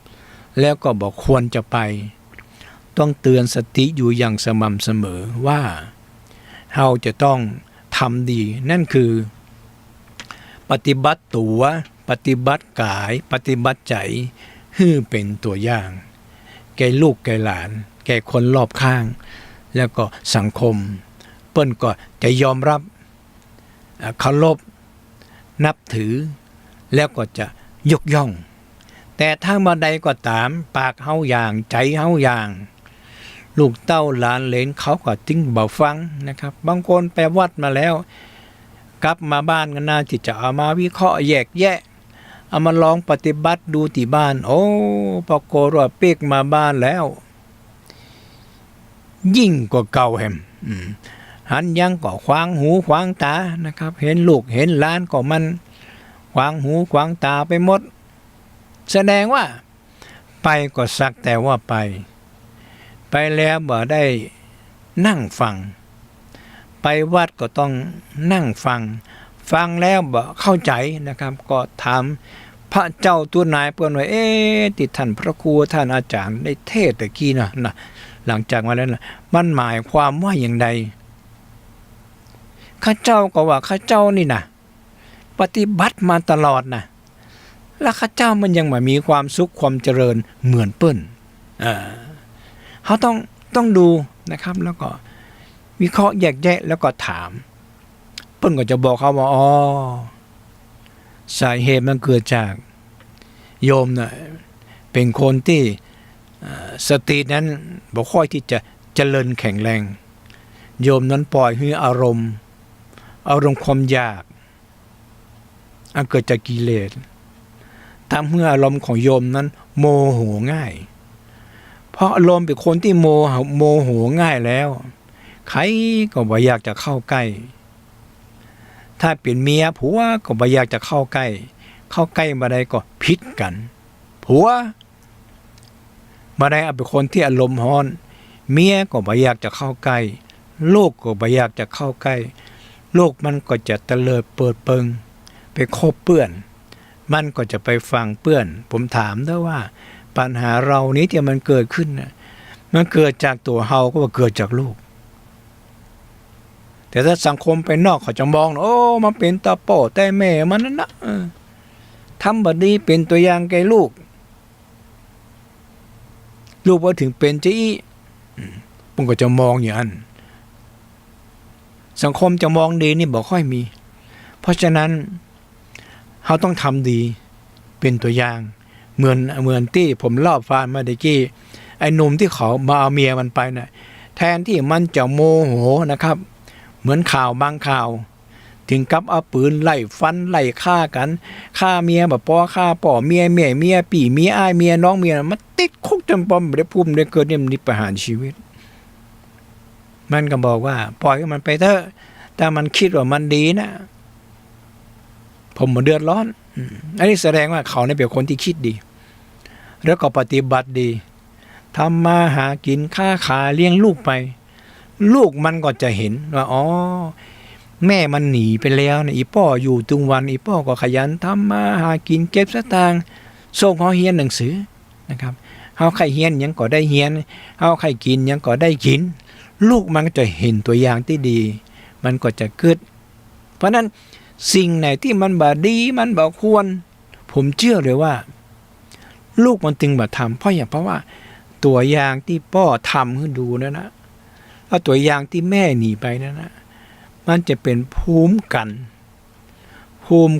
ำแล้วก็บ่ควรจะไปต้องเตือนสติอยู่อย่างสม่ำเสมอว่าเราจะต้องทำดีนั่นคือปฏิบัติตัวปฏิบัติกายปฏิบัติใจให้เป็นตัวอย่างแก่ลูกแก่หลานแก่คนรอบข้างแล้วก็สังคมเปิ้นก็จะยอมรับเคารพนับถือ แล้วก็จะยกย่องแต่ถ้ามาใดก็ตามปากเฮาอย่างใจเฮาอย่างลูกเต้าหลานเหลนเขาก็ติ้งเบาฟังนะครับบางคนไปวัดมาแล้วกลับมาบ้านก็น่าที่จะเอามาวิเคราะห์แยกแยะเอามาลองปฏิบัติดูที่บ้านโอ้ปกฏว่าเป๊กมาบ้านแล้วยิ่งกว่าเก่าแฮมหันยังก็ขวางหูขวางตานะครับเห็นลูกเห็นหลานก็มันขวางหูขวางตาไปหมดแสดงว่าไปก็สักแต่ว่าไปแล้วบ่ได้นั่งฟังไปวัดก็ต้องนั่งฟังแล้วบ่เข้าใจนะครับก็ถามพระเจ้าตัวนายเปิ้นว่าติท่านพระครูท่านอาจารย์ได้เทศน์ตะกี้นะหลังจากมาแล้วนะมันหมายความว่าอย่างใดข้าเจ้าก็ว่าข้าเจ้านี่นะปฏิบัติมาตลอดนะแล้วข้าเจ้ามันยังมามีความสุขความเจริญเหมือนเปิ้นเขาต้องดูนะครับแล้วก็วิเคราะห์แยกแยะแล้วก็ถามเปิ้นก็จะบอกเขาว่าอ๋อสาเหตุมันเกิดจากโยมน่ะเป็นคนที่สตินั้นบ่ค่อยที่จะเจริญแข็งแรงโยมนั้นปล่อยให้อารมณ์ความอยากเกิดจากกิเลสทำให้อารมณ์ของโยมนั้นโมโหง่ายเพราะอารมณ์เป็นคนที่โมโหง่ายแล้วใครก็บ่อยากจะเข้าใกล้ถ้าเป็นเมียผัวก็บ่อยากจะเข้าใกล้มาได้ก็พิษกันผัวมาได้เป็นคนที่อารมณ์ร้อนเมียก็บ่อยากจะเข้าใกล้ลูกก็บ่อยากจะเข้าใกล้ลูกมันก็จะเตลิดเปิดเปิงไปคบเปื้อนมันก็จะไปฟังเปื้อนผมถามด้วยว่าปัญหาเรานี้ที่มันเกิดขึ้นนะมันเกิดจากตัวเฮาก็ว่าเกิดจากลูกแต่ถ้าสังคมไปนอกเขาจะมองโอ้มันเป็นตาโป้แต่แม่มันนั่นนะทำบัดนี้เป็นตัวอย่างแก่ลูกว่าถึงเป็นจะอีผมก็จะมองอย่างนั้นสังคมจะมองดีนี่บ่ค่อยมีเพราะฉะนั้นเขาต้องทำดีเป็นตัวอย่างเหมือนที่ผมเล่าฟังมาเมื่อกี้ไอ้หนุ่มที่เขามาเอาเมียมันไปน่ะแทนที่มันจะโมโหนะครับเหมือนข่าวบางข่าวถึงกับเอาปืนไล่ฟันไล่ฆ่ากันฆ่าเมียแบบฆ่าป่อเมียปี่เมียอ้ายเมียน้องเมียมันติดคุกจนปอมได้ภูมิได้เกิดเนี่ยมันประหารชีวิตมันก็บอกว่าปล่อยมันไปเถอะแต่มันคิดว่ามันดีนะผมมันเดือดร้อนอันนี้แสดงว่าเขาเนี่ยเป็นคนที่คิดดีแล้วก็ปฏิบัติดีทำมาหากินค้าขายเลี้ยงลูกไปลูกมันก็จะเห็นว่าอ๋อแม่มันหนีไปแล้วนะอีป้ออยู่ทุกวันอีป้อก็ขยันทำมาหากินเก็บสตางค์ส่งเขาเรียนหนังสือนะครับเฮาใครเรียนยังก็ได้เรียนเฮาใครกินยังก็ได้กินลูกมันก็จะเห็นตัวอย่างที่ดีมันก็จะเกิดเพราะนั้นสิ่งไหนที่มันบ่ดีมันบ่ควรผมเชื่อเลยว่าลูกมันจึงบ่ทำเพราะว่าตัวอย่างที่พ่อทำให้ดูนั่นนะแล้วตัวอย่างที่แม่หนีไปนั่นนะมันจะเป็นภูมิ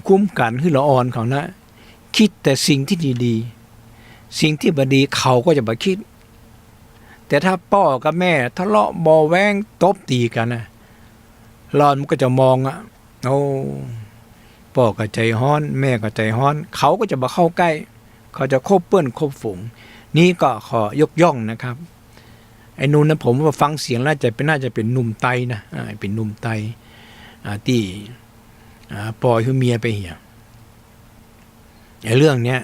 คุ้มกันให้ละอ่อนเขานะคิดแต่สิ่งที่ดีๆสิ่งที่บ่ดีเขาก็จะบ่คิดแต่ถ้าพ่อกับแม่ทะเลาะบ่แว้งตบตีกันนะหลอนมันก็จะมองโอ้พ่อก็ใจร้อนแม่ก็ใจร้อนเขาก็จะบ่เข้าใกล้เขาจะคบเปื้อนคบฝูงนี่ก็ขอยกย่องนะครับไอ้นู่นนะผมว่าฟังเสียงแล้วน่าจะเป็นหนุ่มไตนะเป็นหนุ่มไตที่ปล่อยให้เมียไปเหี่ยไอ้เรื่องเนี้ย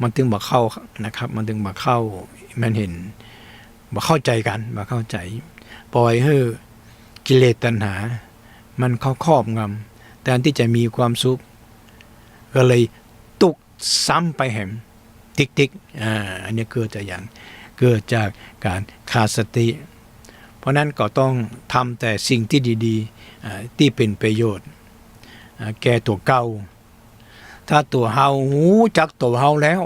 มันถึงบ่เข้านะครับมันถึงบ่เข้ามันเห็นบ่เข้าใจกันบ่เข้าใจปล่อยให้กิเลสตัณหามันเข้าครอบงำแทนที่จะมีความสุขก็เลยตุกซ้ำไปแหมติ๊กอันนี้เกิดจากการขาดสติเพราะนั้นก็ต้องทำแต่สิ่งที่ดีๆที่เป็นประโยชน์แก่ตัวเก่าถ้าตัวเฮาหูจักตัวเฮาแล้ว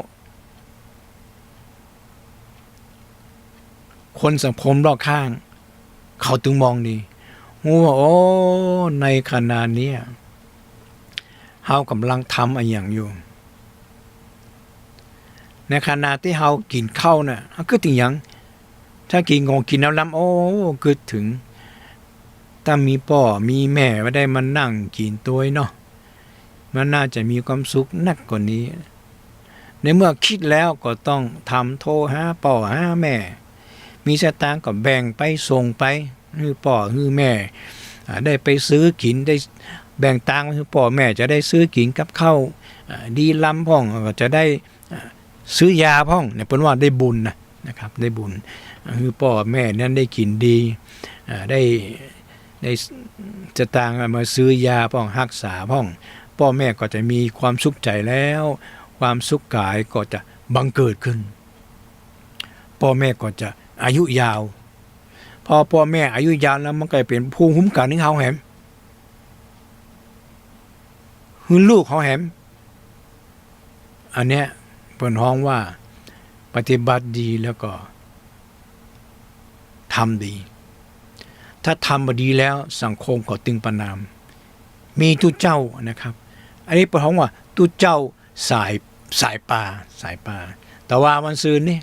คนสังคมรอบข้างเขาถึงมองดีว่าโอ้ในขณะนี้ เฮากำลังทำอะไรอย่างอยู่ในขณะที่เฮากินข้าวน่ะก็ถึงหยังถ้ากินงงกินน้ำล้ำโอ้ก็ถึงถ้ามีพ่อมีแม่ไม่ได้มานั่งกินตัวเนาะมันน่าจะมีความสุขนักกว่านี้ในเมื่อคิดแล้วก็ต้องทำโทรหาพ่อหาแม่มีสตางค์ก็แบ่งไปส่งไปให้พ่อให้แม่ได้ไปซื้อกินได้แบ่งตังค์ให้พ่อแม่จะได้ซื้อกินกับข้าวดีล้ำพ่องก็จะได้ซื้อยาพ่องเนี่ยเป็นว่าได้บุญนะครับได้บุญคือพ่อแม่นั้นได้กินดีได้จะต่างมาซื้อยาพ่องรักษาพ่องพ่อแม่ก็จะมีความสุขใจแล้วความสุขกายก็จะบังเกิดขึ้นพ่อแม่ก็จะอายุยาวพอพ่อแม่อายุยาวแล้วมันก็เป็นภูมิคุ้มกันของเขาแหมคือลูกเขาแหมอันเนี้ยเปิดห้องว่าปฏิบัติดีแล้วก็ทำดีถ้าทำมาดีแล้วสังคมก็ตึงประนามมีตุเจ้านะครับอันนี้เปิดห้องว่าตุเจ้าสายป่าแต่ว่าวันซืนนี่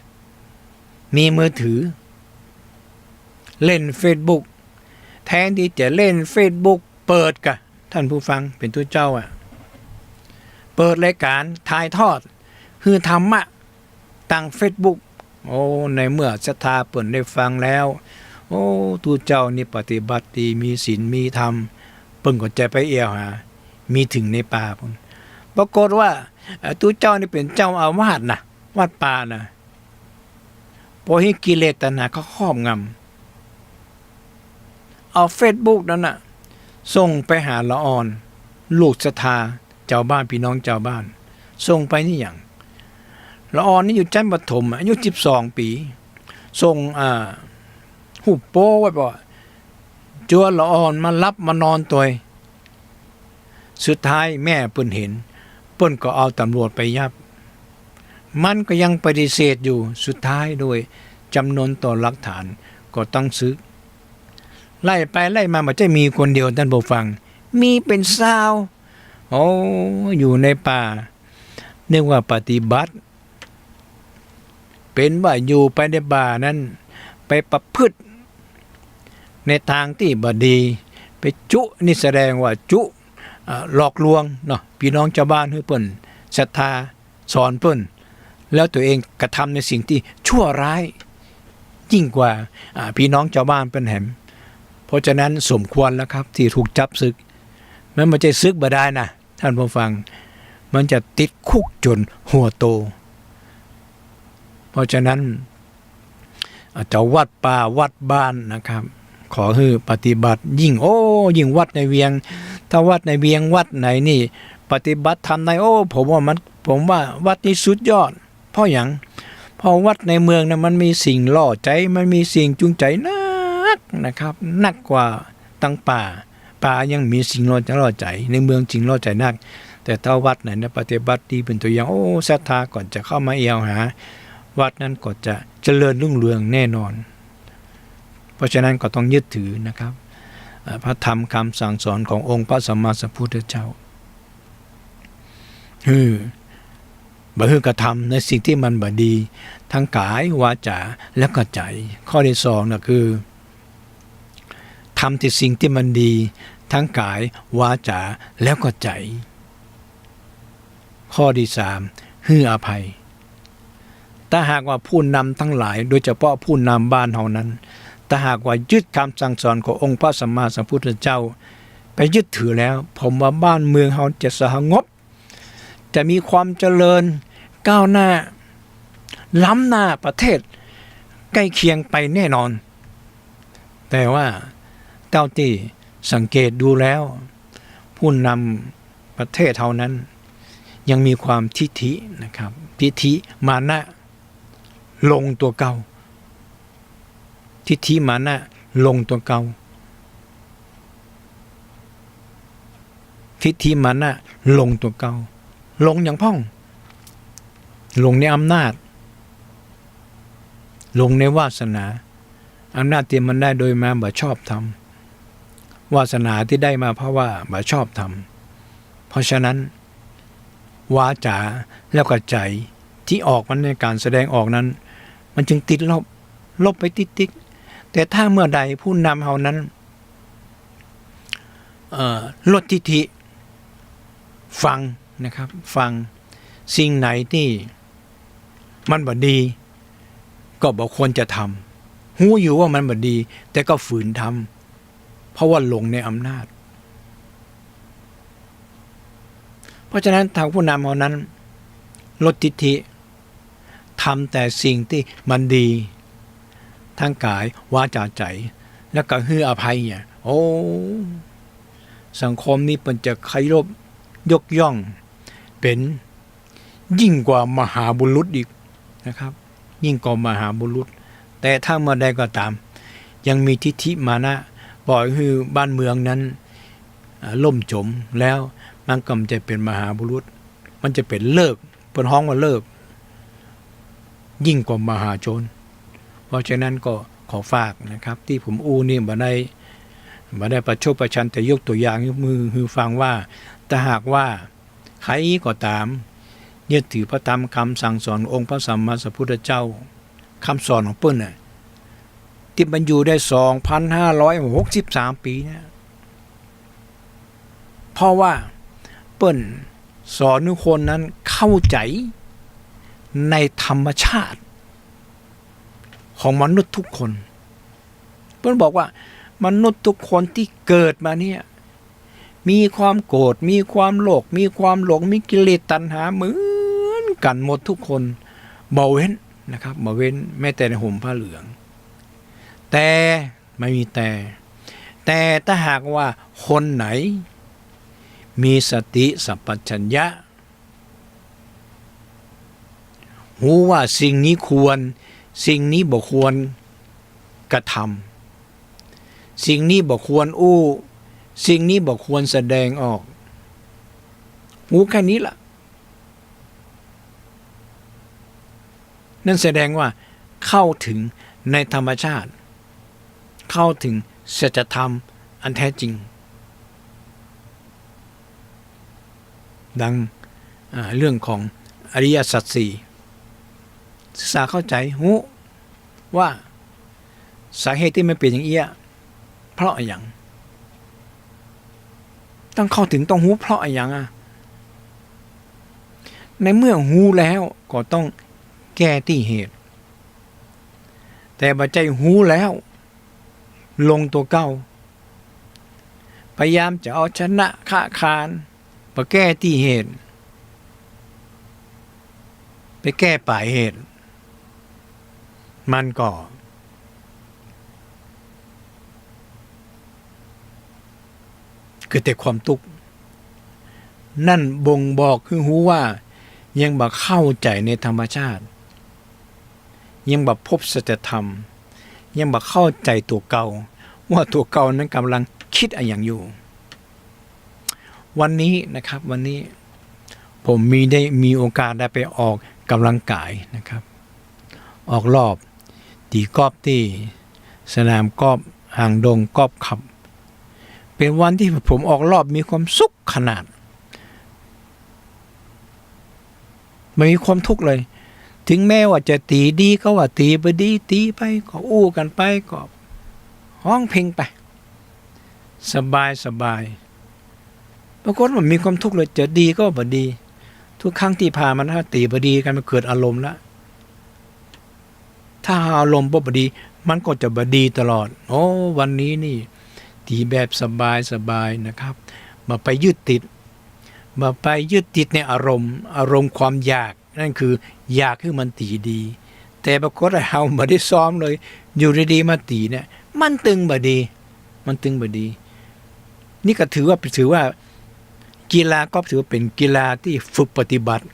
มีมือถือเล่น Facebook แทนที่จะเล่น Facebook เปิดกะท่านผู้ฟังเป็นตุเจ้าเปิดรายการถ่ายทอดคือธรรมะตั้ง Facebook โอ้ในเมื่อศรัทธาเปิ่นได้ฟังแล้วโอ้ตูเจ้านี่ปฏิบัติดีมีศีลมีธรรมเปิ่นก็จะไปเอี่ยวหามีถึงในป่าพุ่นปรากฏว่าตูเจ้านี่เป็นเจ้าอาวาสนะวัดป่านะพอให้กิเลสตัณหาเขาครอบงำเอา Facebook นั่นน่ะส่งไปหาละอ่อนลูกศรัทธาเจ้าบ้านพี่น้องเจ้าบ้านส่งไปนี่อย่างละอ่อนนี่อยู่จันทร์ปฐมอายุ12ปีส่งหุบโป้ไว้บ่จัวละอ่อนมารับมานอนตัวสุดท้ายแม่เปิ้นเห็นเปิ้นก็เอาตำรวจไปยับมันก็ยังปฏิเสธอยู่สุดท้ายโดยจำนวนต่อหลักฐานก็ต้องซื้อไล่ไปไล่มามันจะมีคนเดียวท่านผู้ฟังมีเป็นซาวโอ้อยู่ในป่าเรียกว่าปฏิบัติเป็นว่าอยู่ไปในป่านั้นไปประพฤติในทางที่บ่ดีไปจุนี่แสดงว่าจุหลอกลวงเนาะพี่น้องชาวบ้านให้เปิ้นศรัทธาสอนเปิ้นแล้วตัวเองกระทำในสิ่งที่ชั่วร้ายยิ่งกว่าพี่น้องชาวบ้านเป็นแหมเพราะฉะนั้นสมควรแล้วครับที่ถูกจับศึกมันไม่ใช่ศึกบ่ได้นะท่านผู้ฟังมันจะติดคุกจนหัวโตเพราะฉะนั้นจะวัดป่าวัดบ้านนะครับขอให้ปฏิบัติยิ่งวัดในเวียงถ้าวัดในเวียงวัดไหนนี่ปฏิบัติทำในผมว่าวัดนี้สุดยอดเพราะอย่างเพราะวัดในเมืองนะมันมีสิ่งล่อใจมันมีสิ่งจูงใจนักนะครับนักกว่าตั้งป่ายังมีสิ่งล่อใจในเมืองจริงล่อใจนักแต่ถ้าวัดไหนนะปฏิบัติดีเป็นตัวอย่างศรัทธาก่อนจะเข้ามาเอี่ยวหาวัดนั้นก็จะเจริญรุ่งเรืองแน่นอนเพราะฉะนั้นก็ต้องยึดถือนะครับพระธรรมคำสั่งสอนขององค์พระสัมมาสัมพุทธเจ้าบ่กระทำในสิ่งที่มันบ่ดีทั้งกายวาจาและก็ใจข้อที่สองนะคือทำแต่สิ่งที่มันดีทั้งกายวาจาแล้วก็ใจข้อที่สามให้อภัยถ้าหากว่าผู้นำทั้งหลายโดยเฉพาะผู้นำบ้านเฮานั้นถ้าหากว่ายึดคำสั่งสอนขององค์พระสัมมาสัมพุทธเจ้าไปยึดถือแล้วผมว่าบ้านเมืองเฮาจะสงบจะมีความเจริญก้าวหน้าล้ำหน้าประเทศใกล้เคียงไปแน่นอนแต่ว่าเท่าที่สังเกตดูแล้วผู้นำประเทศเท่านั้นยังมีความทิฐินะครับทิฐิมานะลงตัวเก่าทิฐิมานะลงตัวเก่าทิฐิมานะลงตัวเก่าลงอย่างพ่องลงในอำนาจลงในวาสนาอำนาจที่มันได้โดยมาบ่ชอบทำวาสนาที่ได้มาเพราะว่าบ่ชอบทำพ ราะฉะนั้นวาจาแล้วก็ใจที่ออกมันในการแสดงออกนั้นมันจึงติดลบไปติดแต่ถ้าเมื่อใดผู้นำเฮานั้นลดทิฐิฟังนะครับฟังสิ่งไหนที่มันบ่ดีก็บ่ควรจะทำรู้อยู่ว่ามันบ่ดีแต่ก็ฝืนทำเพราะว่าหลงในอำนาจเพราะฉะนั้นทางผู้นำเฮานั้นลดทิฐิทำแต่สิ่งที่มันดีทั้งกายวาจาใจแล้วก็ให้อภัยเนี่ยโอ้สังคมนี้มันจะเคารพยกย่องเป็นยิ่งกว่ามหาบุรุษอีกนะครับยิ่งกว่ามหาบุรุษแต่ถ้าเมื่อใดก็ตามยังมีทิฐิมานะปล่อยให้บ้านเมืองนั้นล่มจมแล้วมันก็จะเป็นมหาบุรุษมันจะเป็นเลิกเป็นห้องว่าเลิกยิ่งกว่ามหาโจรเพราะฉะนั้นก็ขอฝากนะครับที่ผมนี่บ่ได้ประชดประชันแต่ยกตัวอย่างยกมือคือฟังว่าถ้าหากว่าใครก็ตามยึดถือพระธรรมคำสั่งสอนองค์พระสัมมาสัมพุทธเจ้าคำสอนของเปิ้ลน่ะที่มันอยู่ได้ 2,563 ปีเนี่ยเพราะว่าเปิ้ลสอนทุกคนนั้นเข้าใจในธรรมชาติของมนุษย์ทุกคนเปิ้ลบอกว่ามนุษย์ทุกคนที่เกิดมาเนี่ยมีความโกรธมีความโลภมีความหลงมีกิเลสตัณหาเหมือนกันหมดทุกคนบ่เว้นนะครับบ่เว้นแม้แต่ในห่มผ้าเหลืองแต่ไม่มีแต่ถ้าหากว่าคนไหนมีสติสัมปชัญญะรู้ว่าสิ่งนี้ควรสิ่งนี้บ่ควรกระทำสิ่งนี้บ่ควรสิ่งนี้บ่ควรแสดงออกรู้แค่นี้ล่ะนั่นแสดงว่าเข้าถึงในธรรมชาติเข้าถึงสัจธรรมอันแท้จริงดังเรื่องของอริยสัจสี่ศึกษาเข้าใจรู้ว่าสาเหตุที่มันเป็นอย่างเอี้ยเพราะอย่างต้องเข้าถึงต้องรู้เพราะอย่างในเมื่อรู้แล้วก็ต้องแก้ที่เหตุแต่บัดใจรู้แล้วลงตัวเก้าพยายามจะเอาชนะค้าคานไปแก้ที่เหตุไปแก้ปลายเหตุมันก็เกิดแต่ความทุกข์นั่นบ่งบอกคือรู้ว่ายังบ่เข้าใจในธรรมชาติยังบ่พบสัจธรรมยังบ่เข้าใจตัวเก่าว่าตัวเก่านั้นกำลังคิดอะไรอย่างอยู่วันนี้นะครับวันนี้ผมมีโอกาสได้ไปออกกำลังกายนะครับออกรอบตีกอล์ฟที่สนามกอล์ฟห่างดงกอล์ฟขับเป็นวันที่ผมออกรอบมีความสุขขนาดไม่มีความทุกข์เลยถึงแม้ว่าจะตีดีก็ว่าตีไปดีตีไปก็อู้กันไปก็ห้องเพลงไปสบายปรากฏว่ามีความทุกข์เลยจะดีก็บ่ดีทุกครั้งที่ผ่านมาถ้าตีบ่ดีกันมันเกิดอารมณ์ละถ้าอารมณ์บ่ดีมันก็จะบ่ดีตลอดโอ้วันนี้นี่ตีแบบสบายนะครับมาไปยึดติดในอารมณ์ความอยากนั่นคืออยากให้มันตีดีแต่ปรากฏว่าเราไม่ได้ซ้อมเลยอยู่ดีๆมาตีเนี่ยมันตึงบ่ดีนี่ก็ถือว่ากีฬาก็ถือว่าเป็นกีฬาที่ฝึกปฏิบัติ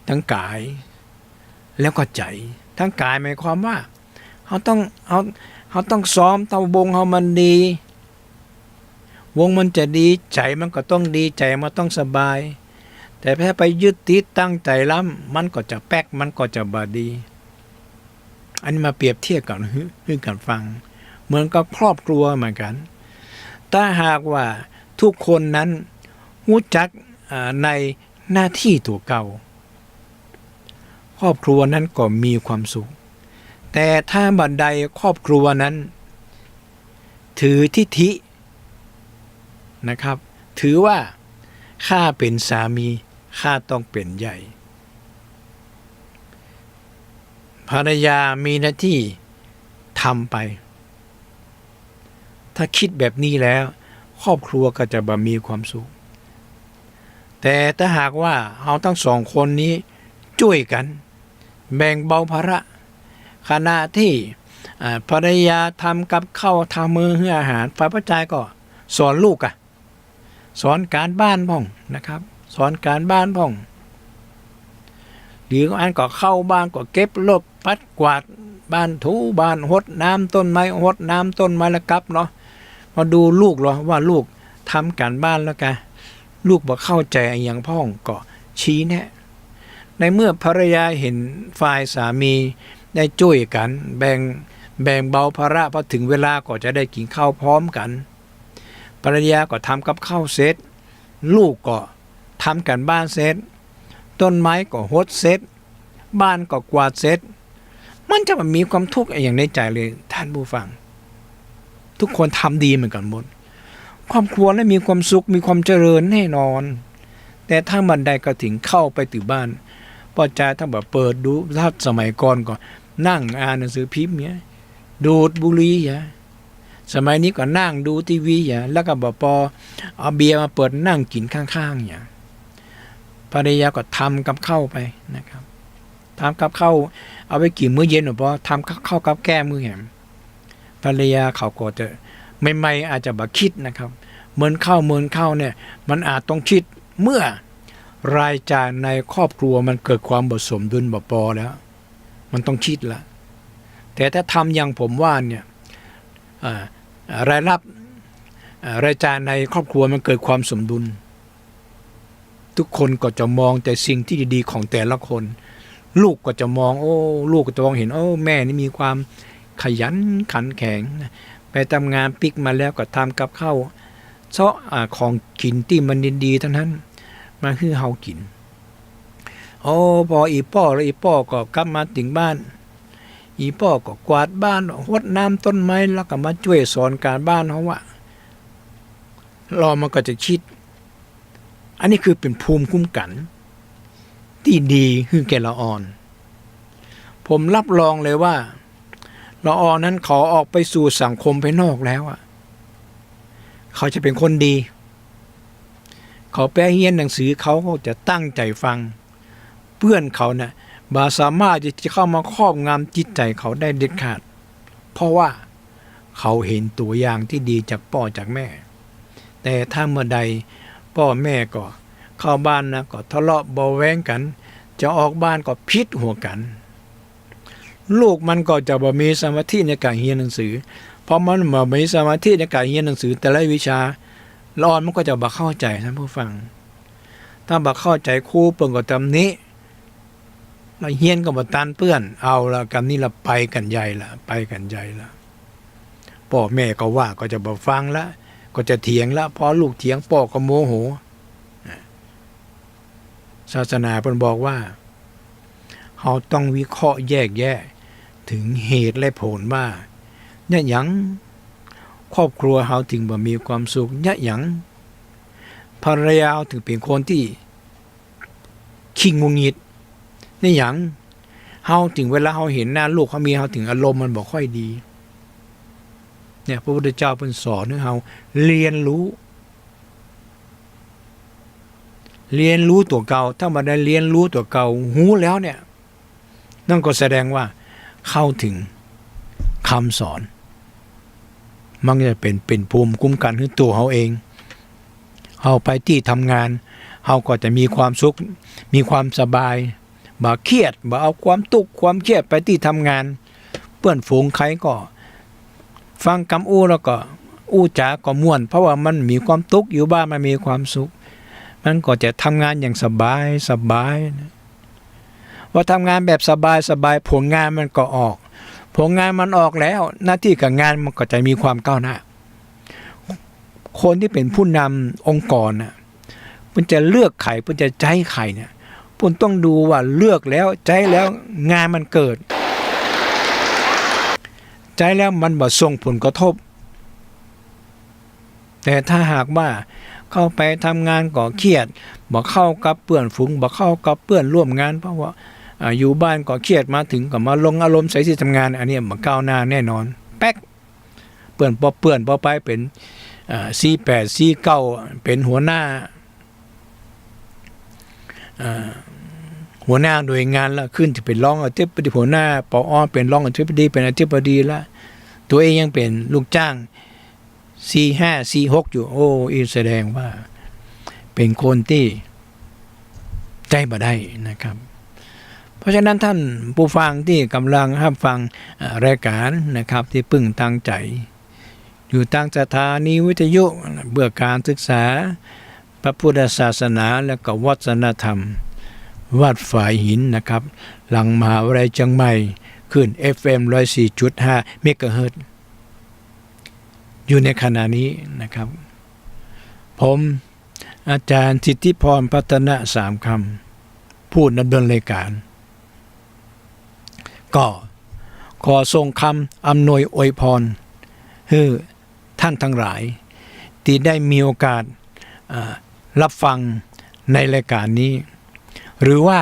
ทั้งกายแล้วก็ใจทั้งกายหมายความว่าเขาต้องซ้อมเตาวงเขามันดีวงมันจะดีใจมันก็ต้องดีใจมันต้องสบายแต่ถ้าไปยึดติดตั้งใจล้ำมันก็จะแป๊กมันก็จะบาดีอันนี้มาเปรียบเทียบกันให้กันฟังเหมือนกับครอบครัวเหมือนกันถ้าหากว่าทุกคนนั้น รู้จักในหน้าที่ตัวเก่าครอบครัวนั้นก็มีความสุขแต่ถ้าบัดใดครอบครัวนั้นถือทิฐินะครับถือว่าข้าเป็นสามีข้าต้องเป็นใหญ่ภรรยามีหน้าที่ทำไปถ้าคิดแบบนี้แล้วครอบครัวก็จะบ่มีความสุขแต่ถ้าหากว่าเราทั้งสองคนนี้ช่วยกันแบ่งเบาภาระขณะที่ภรรยาทำกับข้าวทำมื้อให้อาหารฝ่ายผู้ชายก็สอนลูกสอนการบ้านพ่องนะครับสอนการบ้านพ่องหรืออันก็เข้าบ้านก็เก็บลบปัดกวาดบ้านถูบ้านหดน้ำต้นไม้หดน้ำต้นไม้แล้วกลับเนาะมาดูลูกเหรอว่าลูกทำการบ้านแล้วกันลูกบ่เข้าใจอย่างพ่องก็ชี้แนะในเมื่อภรรยาเห็นฝ่ายสามีได้ช่วยกันแบ่งเบาภาระพอถึงเวลาก็จะได้กินข้าวพร้อมกันภรรยาก็ทำกับข้าวเสร็จลูกก็ทำการบ้านเสร็จต้นไม้ก็หดเสร็จบ้านก็กวาดเสร็จมันจะมีความทุกข์อย่างในใจเลยท่านผู้ฟังทุกคนทำดีเหมือนกันหมดความครัวและมีความสุขมีความเจริญแน่นอนแต่ถ้าบันไดก็ถึงเข้าไปถึงบ้านพ่อจ่าถ้าแบบเปิดดูถ้าสมัยก่อนก็นั่งอ่านหนังสือพิมพ์เนี่ยดูดบุหรี่อย่าสมัยนี้ก็นั่งดูทีวีอย่าแล้วก็บอกพอเอาเบียร์มาเปิดนั่งกินข้างๆอย่าภรรยาก็ทำกับข้าวไปนะครับทำกับข้าวเอาไปกินมื้อเย็นหรือเปล่าทำข้าวกับแก้มื้อแหมภรรยาเขาก็จะไม่อาจจะบ่คิดนะครับเหมือนข้าวเนี่ยมันอาจต้องคิดเมื่อรายจ่ายในครอบครัวมันเกิดความบ่สมดุลบ่พอแล้วมันต้องคิดละแต่ถ้าทำอย่างผมว่าเนี่ยรายรับรายจ่ายในครอบครัวมันเกิดความสมดุลทุกคนก็จะมองแต่สิ่งที่ดีๆของแต่ละคนลูกก็จะมองลูกก็จะมองเห็นแม่นี่มีความขยันขันแข็งไปทำงานปิกมาแล้วก็ทำกับข้าวเซาะของกินที่มันดีๆทั้งนั้นมาคือเฮากินพออีป้อแล้วอีป้อก็กลับมาถึงบ้านอีป้อก็กวาดบ้านรดน้ำต้นไม้แล้วก็มาช่วยสอนการบ้านเขาว่ารอมันก็จะคิดอันนี้คือเป็นภูมิคุ้มกันที่ดีคือแก่ละอ่อนผมรับรองเลยว่าละอ่อนนั้นขอออกไปสู่สังคมภายนอกแล้วเขาจะเป็นคนดีเขาไปเรียนหนังสือเขาก็จะตั้งใจฟังเพื่อนเขาเนี่ยบ่สามารถจะเข้ามาครอบงำจิตใจเขาได้เด็ดขาดเพราะว่าเขาเห็นตัวอย่างที่ดีจากพ่อจากแม่แต่ถ้าเมื่อใดพ่อแม่ก็เข้าบ้านนะก็ทะเลาะเบาแว้งกันจะออกบ้านก็พิษหัวกันลูกมันก็จะบ่มีสมาธิในการเรียนหนังสือเพราะมันบ่มีสมาธิในการเรียนหนังสือแต่ละวิชาละอ่อนมันก็จะบ่เข้าใจท่านผู้ฟังถ้าบ่เข้าใจครูเพิ่นก็ตำหนิเราเฮียนก็บ่ตันเปื้อนเอาละกันนี้ละไปกันใหญ่ละพ่อแม่ก็ว่าก็จะบ่ฟังละก็จะเถียงละพอลูกเถียงพ่อก็โมโหศาสนาเพิ่นบอกว่าเฮาต้องวิเคราะห์แยกแยะถึงเหตุและผลว่าเนี่ยหยังครอบครัวเฮาถึงบ่มีความสุขเนี่ยหยังภรรยาถึงเป็นคนที่ขี้งุนงิดเนี่ยหยังเฮาถึงเวลาเฮาเห็นหน้าลูกเขามีเฮาถึงอารมณ์มันบ่ค่อยดีเนี่ยพระพุทธเจ้าเพิ่นสอนให้เฮาเรียนรู้ตัวเก่าถ้ามาได้เรียนรู้ตัวเก่าหูแล้วเนี่ยนั่นก็แสดงว่าเข้าถึงคำสอนมันจะเป็นภูมิคุ้มกันให้ตัวเฮาเองเฮาไปที่ทำงานเฮาก็จะมีความสุขมีความสบายบ่เครียดบ่เอาความทุกข์ความเครียดไปที่ทำงานเพื่อนฝูงใครก็ฟังคำอู้แล้วก็อู้จาก็ม่วนเพราะว่ามันมีความทุกข์อยู่บ้านมันมีความสุขมันก็จะทำงานอย่างสบายนะว่าทำงานแบบสบายผลงานมันก็ออกผลงานมันออกแล้วหน้าที่กับงานมันก็จะมีความก้าวหน้าคนที่เป็นผู้นำองค์กรน่ะ มันจะเลือกใครมันจะใจใครเนี่ยผมต้องดูว่าเลือกแล้วใจแล้วงานมันเกิดใจแล้วมันบ่ส่งผลกระทบแต่ถ้าหากว่าเข้าไปทำงานก่อเครียดบ่เข้ากับเพื่อนฝูงบ่เข้ากับเพื่อนร่วมงานเพราะว่าอยู่บ้านก่อเครียดมาถึงก็มาลงอารมณ์ใส่ที่ทำงานอันนี้บ่ก้าวหน้าแน่นอนแป๊กเปื่อนพอไปเป็น48 49เป็นหัวหน้าหน่วยงานแล้วขึ้นจะเป็นรองอธิบดีหัวหน้าปอเป็นรองอธิบดีเป็นอธิบดีแล้วตัวเองยังเป็นลูกจ้าง45 46อยู่โอ้อีแสดงว่าเป็นคนที่ใจบ่ได้นะครับเพราะฉะนั้นท่านผู้ฟังที่กำลังรับฟังรายการนะครับที่พึ่งทางใจอยู่ทางสถานีวิทยุเพื่อการศึกษาพระพุทธศาสนาและก็วัฒนธรรมวัดฝายหินนะครับหลังมหาวิทยาลัยเชียงใหม่ขึ้น FM 104.5 เมกะเฮิรตซ์อยู่ในขณะนี้นะครับผมอาจารย์สิทธิพรพัฒนะสามคำพูดดำเนินรายการก็ขอส่งคำอำนวยอวยพรให้ท่านทั้งหลายที่ได้มีโอกาสรับฟังในรายการนี้หรือว่า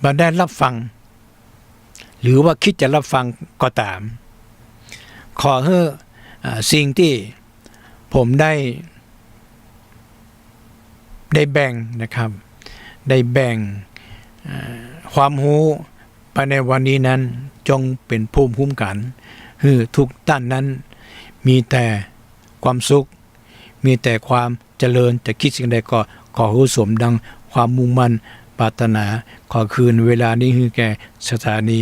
บ่ได้รับฟังหรือว่าคิดจะรับฟังก็ตามขอให้สิ่งที่ผมได้แบ่งนะครับได้แบ่งความรู้ไปในวันนี้นั้นจงเป็นภูมิคุ้มกันให้ทุกท่านนั้นมีแต่ความสุขมีแต่ความเจริญจะคิดสิ่งใดก็ขอให้สมดังความมุ่งมั่นปรารถนาขอคืนเวลานี้ให้แก่สถานี